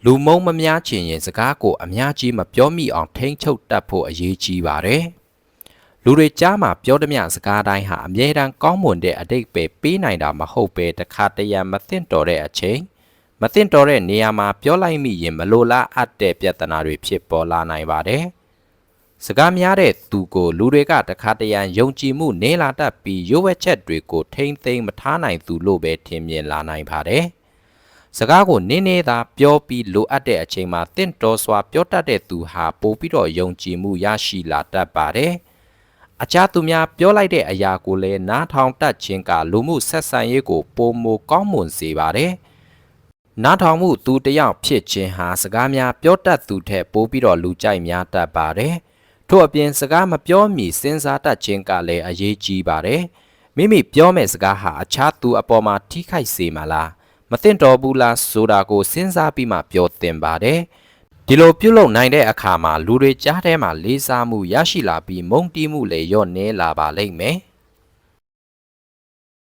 လူမုံမများချင်ရင်စကားကိုအများကြီးမပြောမိအောင်ထိန်းချုပ်တတ်ဖို့အရေးကြီးပါတယ်လူတွေကြားမှာပြောသည်မစကားတိုင်းဟာအမြဲတမ်းကောင်းမွန်တဲ့အတိတ်ပဲပေးနိုင်တာမဟုတ်ပဲတခါတရံမသင့်တော်တဲ့အချိန်မသင့်တော်တဲ့နေရာမှာပြောလိုက်မိရင်မလိုလားအပ်တဲ့ပြဿနာတွေဖြစ်ပေါ်လာနိုင်ပါတယ်စကားများတဲ့သူကိုလူတွေကတခါတရံယုံကြည်မှုနေလာတတ်ပြီးရွေးဝဲချက်တွေကိုထိမ့်သိမ်းမထားနိုင်သူလို့ပဲထင်မြင်လာနိုင်ပါတယ်စကားကိုနင်းနေတာပြောပြီးလိုအပ်တဲ့အချိန်မှာတင့်တော်စွာပြောတတ်တဲ့သူဟာပိုပြီးတော့ယုံကြည်မှုရရှိလာတတ်ပါတယ်အခြားသူများပြောလိုက်တဲ့အရာကိုလည်းနားထောင်တတ်ခြင်းကလူမှုဆက်ဆံရေးကိုပိုမိုကောင်းမွန်စေပါတယ်နားထောင်မှုသူတယောက်ဖြစ်ခြင်းဟာစကားများပြောတတ်သူထက်ပိုပြီးတော့လူကြိုက်များတတ်ပါတယ်ထို့အပြင်စကားမပြောမီစဉ်းစားတတ်ခြင်းကလည်းအရေးကြီးပါတယ်မိမိပြောမဲ့စကားဟာအခြားသူအပေါ်မှာထိခိုက်စေမှာလားမသင့်တော်ဘူးလားဆိုတာကိုစဉ်းစားပြီးမှပြောသင့်ပါတယ်ဒီလိုပြုလုပ်နိုင်တဲ့အခါမှာလူတွေကြားထဲမှာလေးစားမှုရရှိလာပြီးမုန်းတီးမှုလည်းလျော့နည်းလာပါလိမ့်မယ်